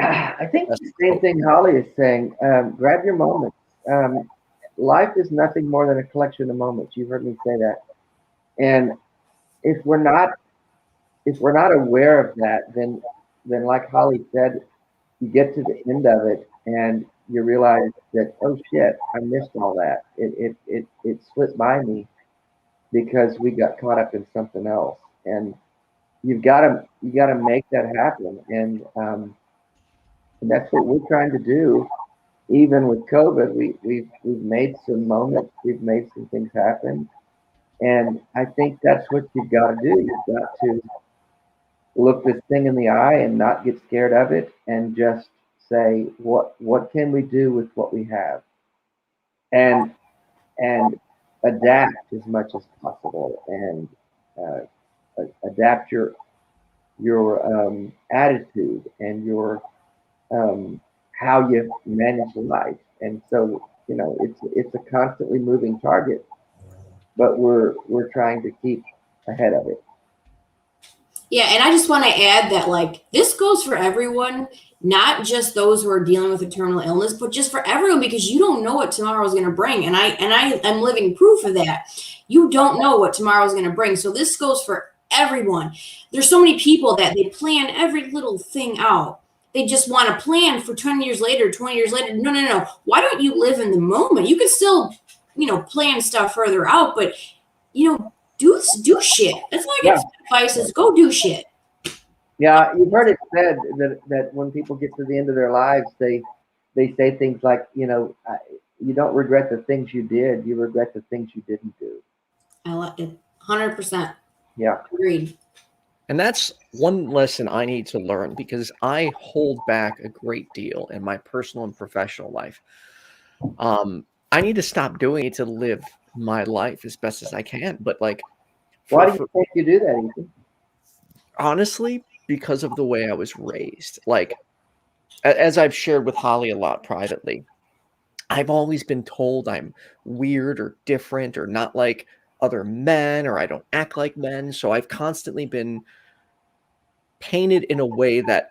I think the same thing Holly is saying. Grab your moments. Life is nothing more than a collection of moments. You've heard me say that. And if we're not aware of that, then like Holly said, you get to the end of it and you realize that, oh shit, I missed all that. It slipped by me because we got caught up in something else. And you gotta make that happen. And that's what we're trying to do. Even with COVID, we've made some moments, we've made some things happen. And I think that's what you've got to do. You've got to look this thing in the eye and not get scared of it, and just say, what can we do with what we have, and adapt as much as possible, and adapt your attitude and your how you manage life. And so, it's a constantly moving target, but we're trying to keep ahead of it. Yeah, and I just want to add that, like, this goes for everyone, not just those who are dealing with a terminal illness, but just for everyone, because you don't know what tomorrow is going to bring. And I am living proof of that. You don't know what tomorrow is going to bring. So this goes for everyone. There's so many people that they plan every little thing out. They just want to plan for 20 years later. No. Why don't you live in the moment? You can still, plan stuff further out, but, do shit. That's why I get advice is go do shit. Yeah, you've heard it said that when people get to the end of their lives, they say things like, you don't regret the things you did, you regret the things you didn't do. I like it. 100%. Yeah. Agreed. And that's one lesson I need to learn, because I hold back a great deal in my personal and professional life. I need to stop doing it to live my life as best as I can. But like, why do you think you do that, Ethan? Honestly, because of the way I was raised. Like, as I've shared with Holly a lot privately, I've always been told I'm weird or different or not like other men, or I don't act like men. So I've constantly been painted in a way that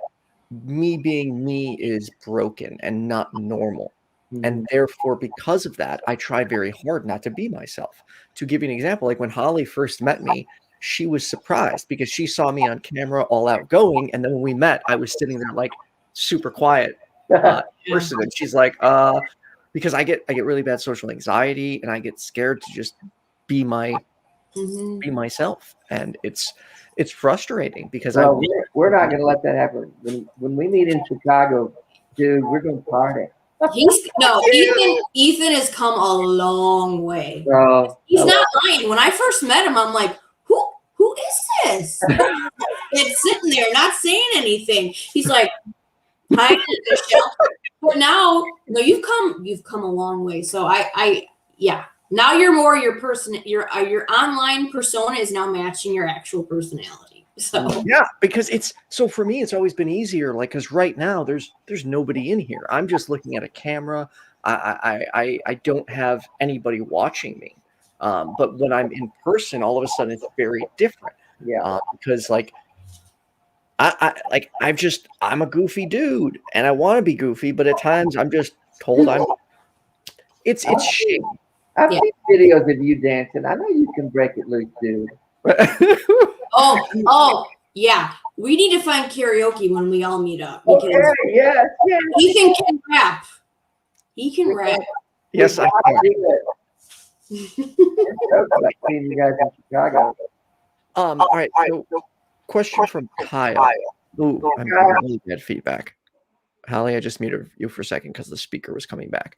me being me is broken and not normal. Mm-hmm. And therefore, because of that, I try very hard not to be myself. To give you an example, like when Holly first met me, she was surprised because she saw me on camera all outgoing. And then when we met, I was sitting there like super quiet person. And she's like, because I get really bad social anxiety, and I get scared to just be be myself. And it's frustrating because we're not going to let that happen. When we meet in Chicago, dude, we're going to party. Ethan has come a long way. He's not lying. When I first met him, I'm like, who is this? It's sitting there not saying anything. He's like, hi, Micheal. But now, no, you've come a long way. So now you're more your person. Your online persona is now matching your actual personality. So yeah, because for me, it's always been easier. Like, because right now there's nobody in here. I'm just looking at a camera. I don't have anybody watching me. But when I'm in person, all of a sudden it's very different. Yeah. Because like I'm a goofy dude, and I want to be goofy, but at times I'm just told it's shame. I've seen videos of you dancing. I know you can break it loose, dude. Oh, yeah. We need to find karaoke when we all meet up. Okay, yes. Ethan can rap. He can rap. Yes, I can. I've seen you guys in Chicago. All right. So, question from Kyle. Ooh, I'm getting really bad feedback. Holly, I just muted you for a second because the speaker was coming back.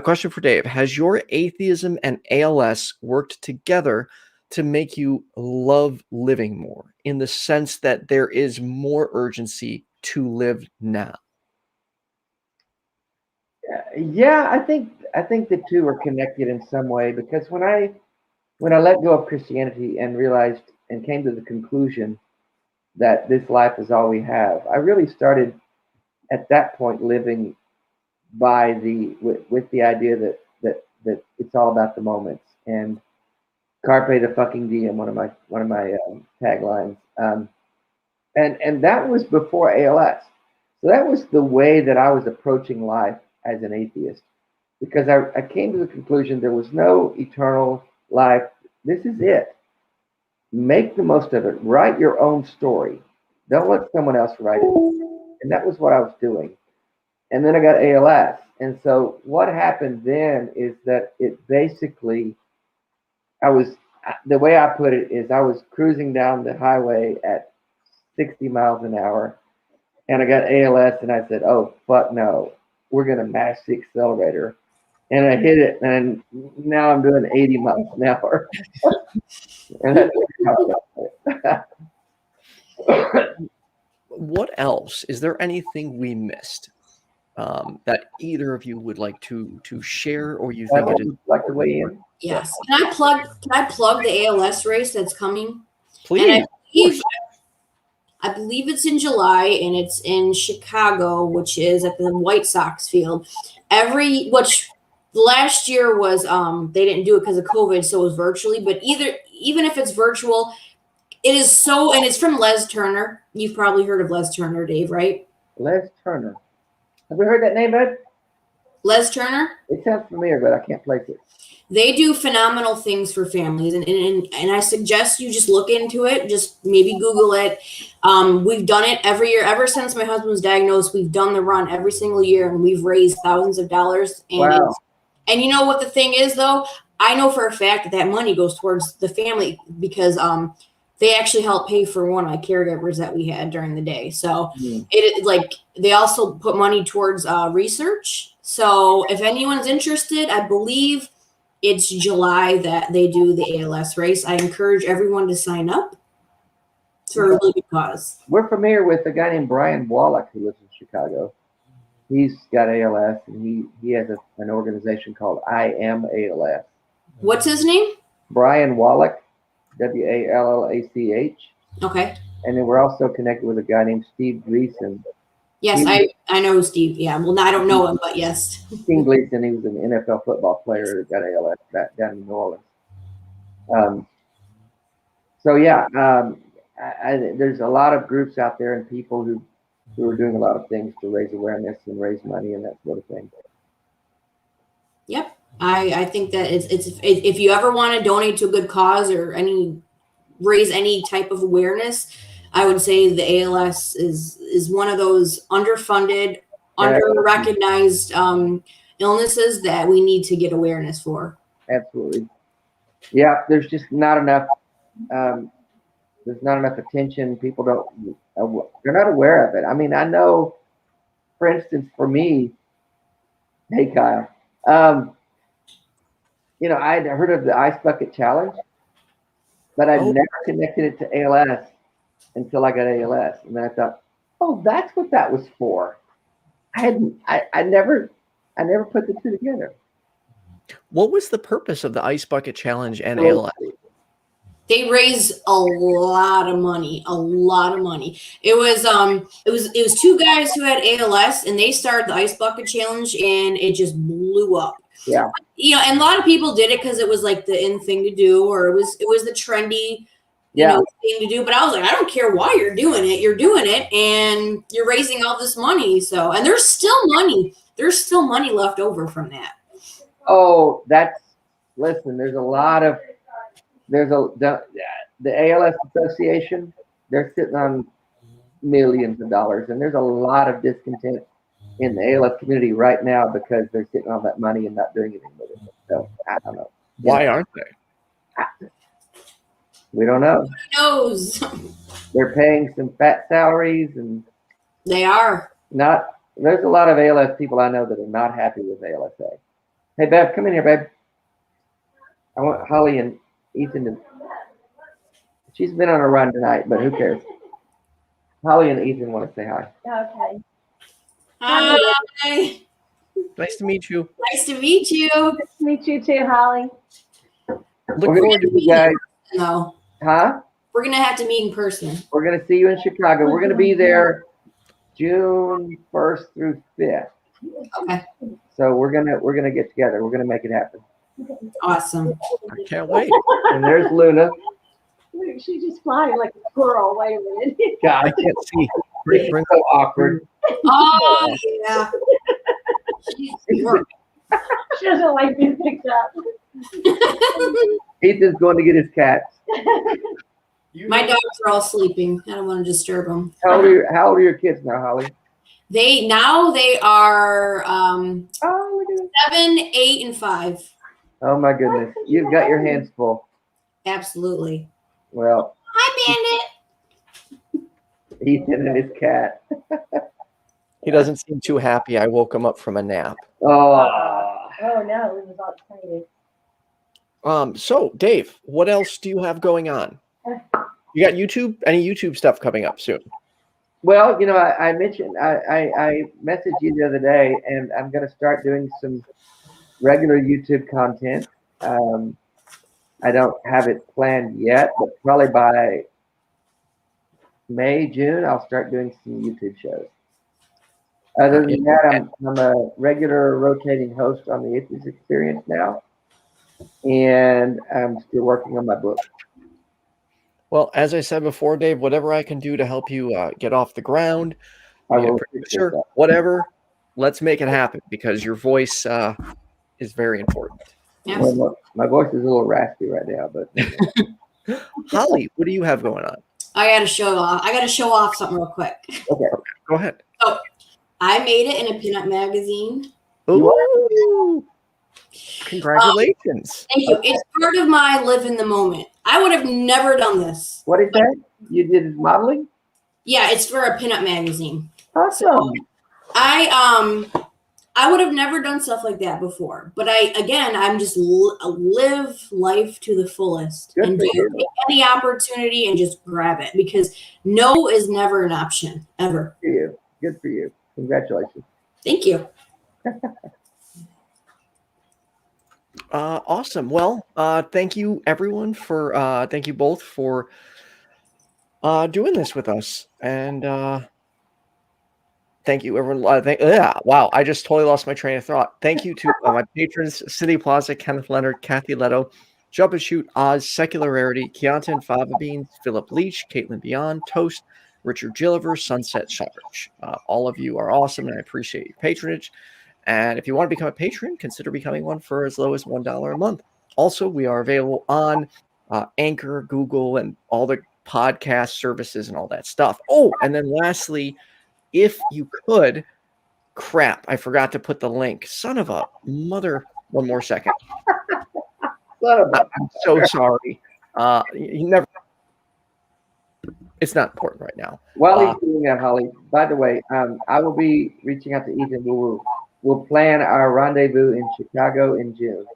Question for Dave. Has your atheism and ALS worked together to make you love living more, in the sense that there is more urgency to live now? Yeah, I think the two are connected in some way, because when I let go of Christianity and realized and came to the conclusion that this life is all we have, I really started at that point living by with the idea that it's all about the moments, and carpe the fucking diem, one of my taglines, and that was before ALS. So that was the way that I was approaching life as an atheist, because I came to the conclusion there was no eternal life. This is it. Make the most of it. Write your own story. Don't let someone else write it. And that was what I was doing. And then I got ALS. And so what happened then is that it basically, the way I put it is, I was cruising down the highway at 60 miles an hour, and I got ALS, and I said, oh, fuck no. We're going to mash the accelerator. and I hit it, and now I'm doing 80 miles an hour. And that's What else? Is there anything we missed that either of you would like to share, or you think it is? like to weigh in? Yes. Can I plug the ALS race that's coming? Please. And I believe it's in July, and it's in Chicago, which is at the White Sox field. Which last year was they didn't do it because of COVID, so it was virtually. But even if it's virtual, it is so, and it's from Les Turner. You've probably heard of Les Turner, Dave, right? Les Turner. Have we heard that name, Ed? Les Turner? It sounds familiar, but I can't place it. They do phenomenal things for families, and I suggest you just look into it. Just maybe Google it. We've done it every year ever since my husband was diagnosed. We've done the run every single year, and we've raised thousands of dollars. And wow. And you know what the thing is, though? I know for a fact that money goes towards the family because they actually help pay for one of my caregivers that we had during the day. So they also put money towards research. So if anyone's interested, I believe it's July that they do the ALS race. I encourage everyone to sign up. It's for a really good cause. We're familiar with a guy named Brian Warnock who lives in Chicago. He's got ALS, and he has an organization called I Am ALS. What's his name? Brian Warnock, Wallach. Okay. And then we're also connected with a guy named Steve Gleason. Yes, I know Steve. Yeah, well, I don't know him, but yes. Steve Gleason, he was an NFL football player that got ALS back down in New Orleans. There's a lot of groups out there and people who are doing a lot of things to raise awareness and raise money and that sort of thing. Yep. I think that it's if you ever want to donate to a good cause or raise any type of awareness, I would say the ALS is one of those underfunded, under-recognized illnesses that we need to get awareness for. Absolutely. Yeah, there's just not enough. There's not enough attention. People they're not aware of it. I mean, I know, for instance, for me, hey Kyle, I'd heard of the Ice Bucket Challenge, but I'd never connected it to ALS until I got ALS. And then I thought, oh, that's what that was for. I never put the two together. What was the purpose of the Ice Bucket Challenge and ALS? They raise a lot of money. It was two guys who had ALS, and they started the Ice Bucket Challenge, and it just blew up. Yeah. And a lot of people did it because it was like the in thing to do, or it was the trendy, thing to do. But I was like, I don't care why you're doing it. You're doing it, and you're raising all this money. So, and there's still money. There's still money left over from that. Oh, listen. There's the ALS Association. They're sitting on millions of dollars, and there's a lot of discontent in the ALS community right now because they're sitting on that money and not doing anything with it. So I don't know. Why aren't they? We don't know. Who knows? They're paying some fat salaries, and they are not. There's a lot of ALS people I know that are not happy with ALSA. Hey, Bev, come in here, babe. I want Holly and Ethan to. She's been on a run tonight, but who cares? Holly and Ethan want to say hi. Okay. Hi. Nice to meet you. Nice to meet you. Nice to meet you too, Holly. We're going to you guys. No. Huh? We're gonna have to meet in person. We're going to see you in Chicago. We're going to be there June 1st through 5th. Okay. So we're gonna get together. We're gonna make it happen. Awesome. I can't wait. And there's Luna. Look, she just flying like a squirrel. Wait a minute. God, I can't see. It's so awkward. Oh yeah. She doesn't like being picked up. Ethan's going to get his cats. My dogs are all sleeping. I don't want to disturb them. How old are your kids now, Holly? They are 7, 8, and 5. Oh my goodness. You've got your hands full. Absolutely. Well, Hi, Bandit. Ethan and his cat. He doesn't seem too happy. I woke him up from a nap. Oh. Oh no, we was all excited. So Dave, what else do you have going on? You got YouTube? Any YouTube stuff coming up soon? Well, I mentioned I messaged you the other day, and I'm going to start doing some regular YouTube content. I don't have it planned yet, but probably by May, June, I'll start doing some YouTube shows. Other than that, I'm a regular rotating host on the Atheist Experience now, and I'm still working on my book. Well, as I said before, Dave, whatever I can do to help you get off the ground, I will appreciate that. whatever, let's make it happen because your voice is very important. Well, my voice is a little raspy right now, but Holly, what do you have going on? I got to show off something real quick. Okay, go ahead. Oh, I made it in a pinup magazine. Ooh, congratulations. Thank you. It's part of my live in the moment. I would have never done this. What is that? You did modeling? Yeah, it's for a pinup magazine. Awesome. I would have never done stuff like that before. But I'm just live life to the fullest and do any opportunity and just grab it because no is never an option ever. Good for you. Good for you. Congratulations. Thank you. Awesome. Well, thank you everyone for thank you both for doing this with us. And thank you everyone. Wow, I just totally lost my train of thought. Thank you to my patrons, City Plaza, Kenneth, Leonard, Kathy Letto, JumpandShoot, Oz, Secular Rarity, Chianti and Fava Beans, Philip Leitch, Kaitlyn Beyond, Toast, Richard Gilliver, Sunset Sarge. All of you are awesome, and I appreciate your patronage. And if you want to become a patron, consider becoming one for as low as $1 a month. Also, we are available on Anchor, Google, and all the podcast services and all that stuff. Oh, and then lastly, if you could, I forgot to put the link. Son of a mother. One more second. I'm so sorry. You never. It's not important right now. While he's doing that, Holly, by the way, I will be reaching out to Ethan. We'll plan our rendezvous in Chicago in June.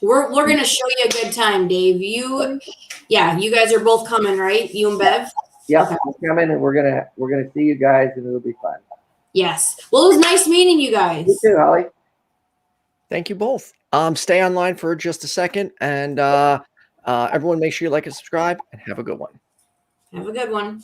We're gonna show you a good time, Dave. You guys are both coming, right? You and Bev? Yep, okay. We're coming and we're gonna see you guys and it'll be fun. Yes. Well, it was nice meeting you guys. You too, Holly. Thank you both. Stay online for just a second, and everyone make sure you like and subscribe, and have a good one. Have a good one.